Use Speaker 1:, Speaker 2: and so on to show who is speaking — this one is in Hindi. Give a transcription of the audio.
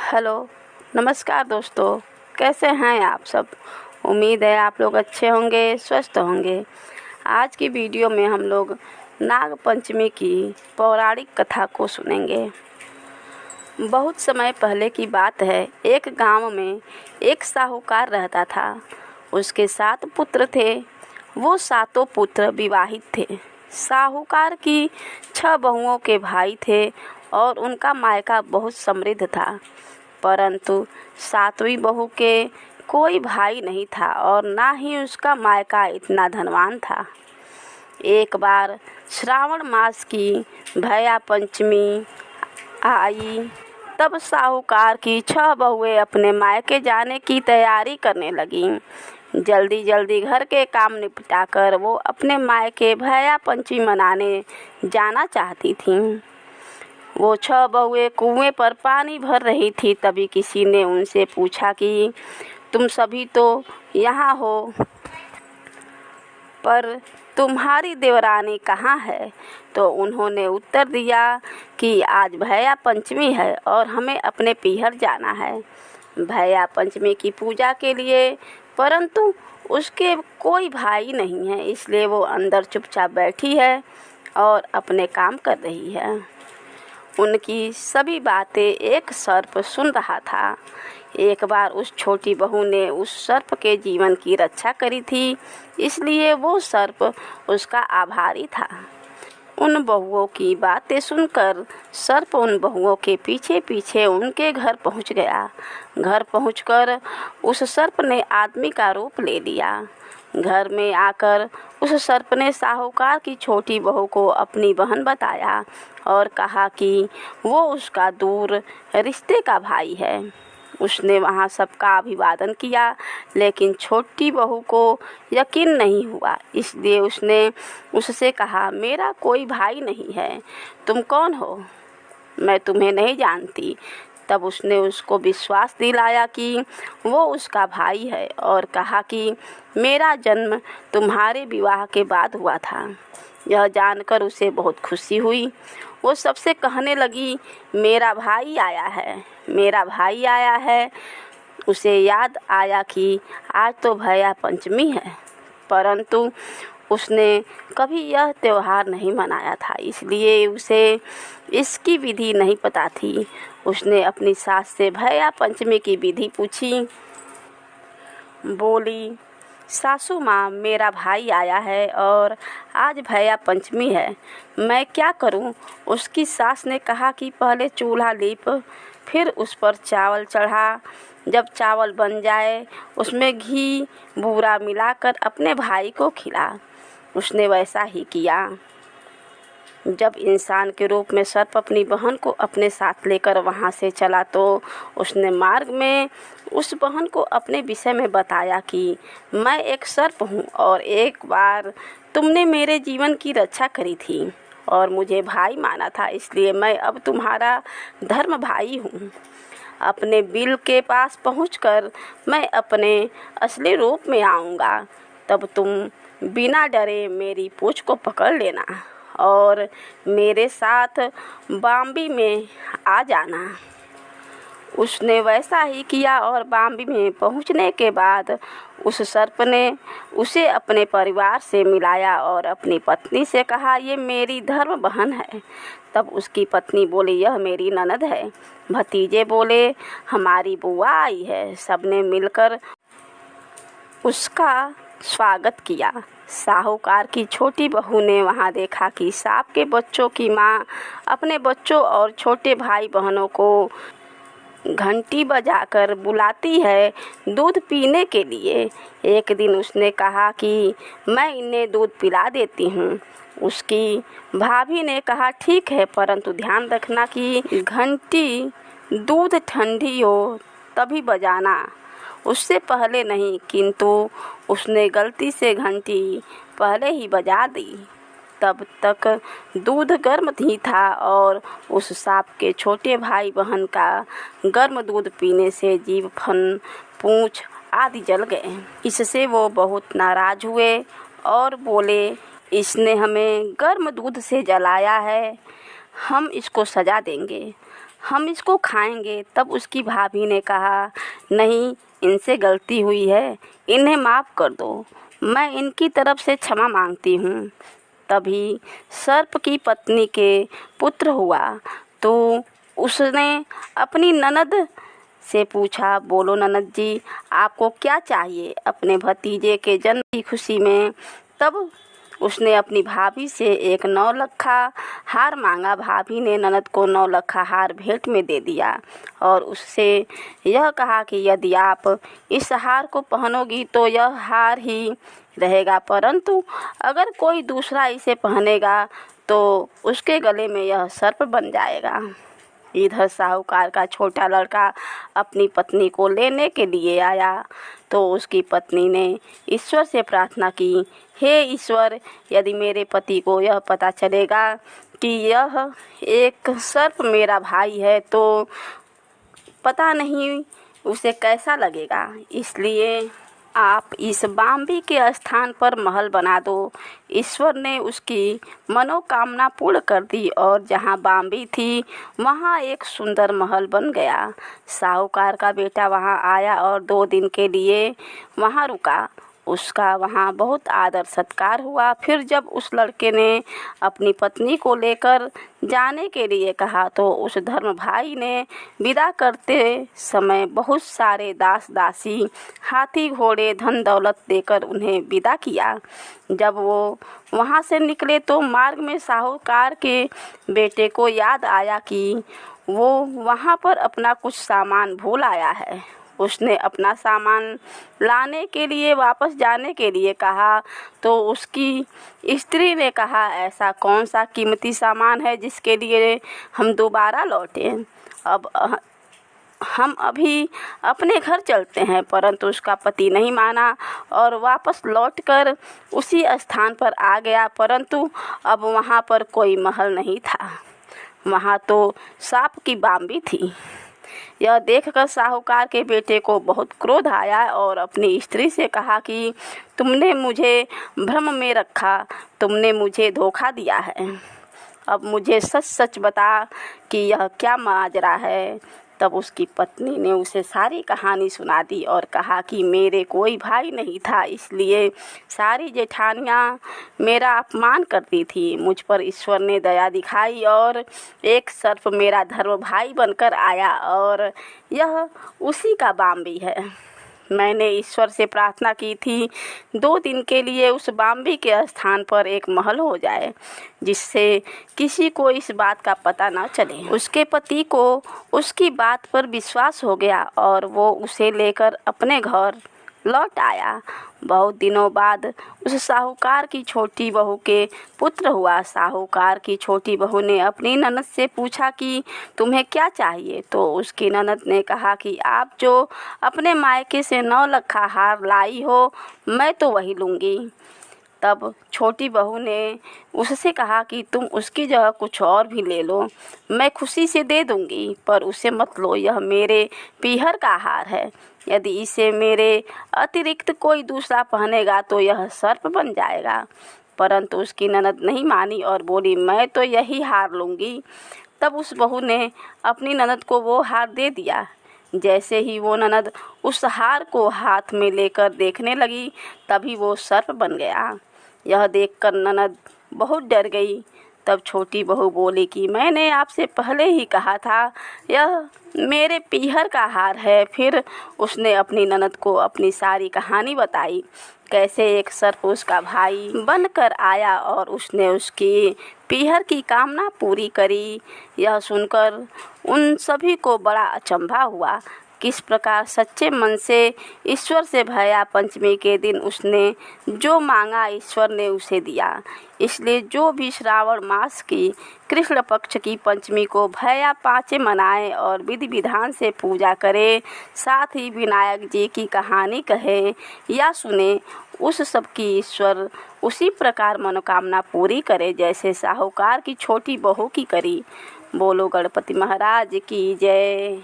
Speaker 1: हेलो, नमस्कार दोस्तों। कैसे हैं आप सब? उम्मीद है आप लोग अच्छे होंगे, स्वस्थ होंगे। आज की वीडियो में हम लोग नाग पंचमी की पौराणिक कथा को सुनेंगे। बहुत समय पहले की बात है। एक गांव में एक साहूकार रहता था। उसके 7 पुत्र थे। वो 7 पुत्र विवाहित थे। साहूकार की 6 बहुओं के भाई थे और उनका मायका बहुत समृद्ध था। परंतु 7वीं बहू के कोई भाई नहीं था और ना ही उसका मायका इतना धनवान था। एक बार श्रावण मास की भैया पंचमी आई। तब साहूकार की 6 बहुएं अपने मायके जाने की तैयारी करने लगीं। जल्दी जल्दी घर के काम निपटाकर वो अपने मायके भैया पंचमी मनाने जाना चाहती थीं। वो 6 बहुएं कुएं पर पानी भर रही थी। तभी किसी ने उनसे पूछा कि तुम सभी तो यहाँ हो, पर तुम्हारी देवरानी कहाँ है? तो उन्होंने उत्तर दिया कि आज भैया पंचमी है और हमें अपने पीहर जाना है भैया पंचमी की पूजा के लिए। परंतु उसके कोई भाई नहीं है, इसलिए वो अंदर चुपचाप बैठी है और अपने काम कर रही है। उनकी सभी बातें एक सर्प सुन रहा था। एक बार उस छोटी बहू ने उस सर्प के जीवन की रक्षा करी थी, इसलिए वो सर्प उसका आभारी था। उन बहुओं की बातें सुनकर सर्प उन बहुओं के पीछे पीछे उनके घर पहुंच गया। घर पहुंचकर उस सर्प ने आदमी का रूप ले लिया। घर में आकर उस सर्प ने साहूकार की छोटी बहू को अपनी बहन बताया और कहा कि वो उसका दूर रिश्ते का भाई है। उसने वहाँ सबका अभिवादन किया, लेकिन छोटी बहू को यकीन नहीं हुआ, इसलिए उसने उससे कहा, मेरा कोई भाई नहीं है, तुम कौन हो? मैं तुम्हें नहीं जानती। तब उसने उसको विश्वास दिलाया कि वो उसका भाई है और कहा कि मेरा जन्म तुम्हारे विवाह के बाद हुआ था। यह जानकर उसे बहुत खुशी हुई। वो सबसे कहने लगी, मेरा भाई आया है, मेरा भाई आया है। उसे याद आया कि आज तो भैया पंचमी है, परंतु उसने कभी यह त्योहार नहीं मनाया था, इसलिए उसे इसकी विधि नहीं पता थी। उसने अपनी सास से भैया पंचमी की विधि पूछी। बोली, सासू माँ, मेरा भाई आया है और आज भैया पंचमी है, मैं क्या करूँ? उसकी सास ने कहा कि पहले चूल्हा लीप, फिर उस पर चावल चढ़ा। जब चावल बन जाए उसमें घी बूरा मिलाकर अपने भाई को खिला। उसने वैसा ही किया। जब इंसान के रूप में सर्प अपनी बहन को अपने साथ लेकर वहाँ से चला तो उसने मार्ग में उस बहन को अपने विषय में बताया कि मैं एक सर्प हूँ और एक बार तुमने मेरे जीवन की रक्षा करी थी और मुझे भाई माना था, इसलिए मैं अब तुम्हारा धर्म भाई हूँ। अपने बिल के पहुँच पहुँचकर मैं अपने असली रूप में आऊँगा। तब तुम बिना डरे मेरी पूँछ को पकड़ लेना और मेरे साथ बाम्बी में आ जाना। उसने वैसा ही किया और बाम्बी में पहुंचने के बाद उस सर्प ने उसे अपने परिवार से मिलाया और अपनी पत्नी से कहा, ये मेरी धर्म बहन है। तब उसकी पत्नी बोली, यह मेरी ननद है। भतीजे बोले, हमारी बुआ आई है। सबने मिलकर उसका स्वागत किया। साहूकार की छोटी बहू ने वहां देखा कि सांप के बच्चों की माँ अपने बच्चों और छोटे भाई बहनों को घंटी बजाकर बुलाती है दूध पीने के लिए। एक दिन उसने कहा कि मैं इन्हें दूध पिला देती हूँ। उसकी भाभी ने कहा, ठीक है, परंतु ध्यान रखना कि घंटी दूध ठंडी हो तभी बजाना, उससे पहले नहीं। किंतु उसने गलती से घंटी पहले ही बजा दी। तब तक दूध गर्म ही था और उस सांप के छोटे भाई बहन का गर्म दूध पीने से जीभ, फन, पूँछ आदि जल गए। इससे वो बहुत नाराज हुए और बोले, इसने हमें गर्म दूध से जलाया है, हम इसको सजा देंगे। हम इसको खाएंगे। तब उसकी भाभी ने कहा, नहीं, इनसे गलती हुई है, इन्हें माफ़ कर दो, मैं इनकी तरफ से क्षमा मांगती हूँ। तभी सर्प की पत्नी के पुत्र हुआ तो उसने अपनी ननद से पूछा, बोलो ननद जी, आपको क्या चाहिए अपने भतीजे के जन्म की खुशी में। तब उसने अपनी भाभी से एक 9 लखा हार मांगा। भाभी ने ननद को 9 लखा हार भेंट में दे दिया और उससे यह कहा कि यदि आप इस हार को पहनोगी तो यह हार ही रहेगा, परंतु अगर कोई दूसरा इसे पहनेगा तो उसके गले में यह सर्प बन जाएगा। इधर साहूकार का छोटा लड़का अपनी पत्नी को लेने के लिए आया तो उसकी पत्नी ने ईश्वर से प्रार्थना की, हे ईश्वर, यदि मेरे पति को यह पता चलेगा कि यह एक सर्प मेरा भाई है तो पता नहीं उसे कैसा लगेगा, इसलिए आप इस बाम्बी के स्थान पर महल बना दो। ईश्वर ने उसकी मनोकामना पूर्ण कर दी और जहाँ बाम्बी थी वहाँ एक सुंदर महल बन गया। साहूकार का बेटा वहाँ आया और 2 दिन के लिए वहाँ रुका। उसका वहाँ बहुत आदर सत्कार हुआ। फिर जब उस लड़के ने अपनी पत्नी को लेकर जाने के लिए कहा तो उस धर्म भाई ने विदा करते समय बहुत सारे दास दासी, हाथी घोड़े, धन दौलत देकर उन्हें विदा किया। जब वो वहाँ से निकले तो मार्ग में साहूकार के बेटे को याद आया कि वो वहाँ पर अपना कुछ सामान भूल आया है। उसने अपना सामान लाने के लिए वापस जाने के लिए कहा तो उसकी स्त्री ने कहा, ऐसा कौन सा कीमती सामान है जिसके लिए हम दोबारा लौटें। अब हम अभी अपने घर चलते हैं। परंतु उसका पति नहीं माना और वापस लौटकर उसी स्थान पर आ गया, परंतु अब वहाँ पर कोई महल नहीं था, वहाँ तो सांप की बाम्बी थी। यह देखकर साहूकार के बेटे को बहुत क्रोध आया और अपनी स्त्री से कहा कि तुमने मुझे भ्रम में रखा, तुमने मुझे धोखा दिया है। अब मुझे सच सच बता कि यह क्या माजरा है। तब उसकी पत्नी ने उसे सारी कहानी सुना दी और कहा कि मेरे कोई भाई नहीं था, इसलिए सारी जेठानियाँ मेरा अपमान करती थी। मुझ पर ईश्वर ने दया दिखाई और एक सर्प मेरा धर्म भाई बनकर आया और यह उसी का बाम्बी है। मैंने ईश्वर से प्रार्थना की थी 2 दिन के लिए उस बाम्बी के स्थान पर एक महल हो जाए जिससे किसी को इस बात का पता न चले। उसके पति को उसकी बात पर विश्वास हो गया और वो उसे लेकर अपने घर लौट आया। बहुत दिनों बाद उस साहूकार की छोटी बहू के पुत्र हुआ। साहूकार की छोटी बहू ने अपनी ननद से पूछा कि तुम्हें क्या चाहिए। तो उसकी ननद ने कहा कि आप जो अपने मायके से 9 लखा हार लाई हो, मैं तो वही लूँगी। तब छोटी बहू ने उससे कहा कि तुम उसकी जगह कुछ और भी ले लो, मैं खुशी से दे दूँगी, पर उसे मत लो, यह मेरे पीहर का हार है। यदि इसे मेरे अतिरिक्त कोई दूसरा पहनेगा तो यह सर्प बन जाएगा। परंतु उसकी ननद नहीं मानी और बोली, मैं तो यही हार लूँगी। तब उस बहू ने अपनी ननद को वो हार दे दिया। जैसे ही वो ननद उस हार को हाथ में लेकर देखने लगी, तभी वो सर्प बन गया। यह देखकर ननद बहुत डर गई। तब छोटी बहू बोली कि मैंने आपसे पहले ही कहा था यह मेरे पीहर का हार है। फिर उसने अपनी ननद को अपनी सारी कहानी बताई, कैसे एक सर्प उसका भाई बनकर आया और उसने उसकी पीहर की कामना पूरी करी। यह सुनकर उन सभी को बड़ा अचंभा हुआ। किस प्रकार सच्चे मन से ईश्वर से भया पंचमी के दिन उसने जो मांगा ईश्वर ने उसे दिया। इसलिए जो भी श्रावण मास की कृष्ण पक्ष की पंचमी को भया पाँचे मनाए और विधि विधान से पूजा करे, साथ ही विनायक जी की कहानी कहे या सुने, उस सब की ईश्वर उसी प्रकार मनोकामना पूरी करे जैसे साहूकार की छोटी बहू की करी। बोलो गणपति महाराज की जय।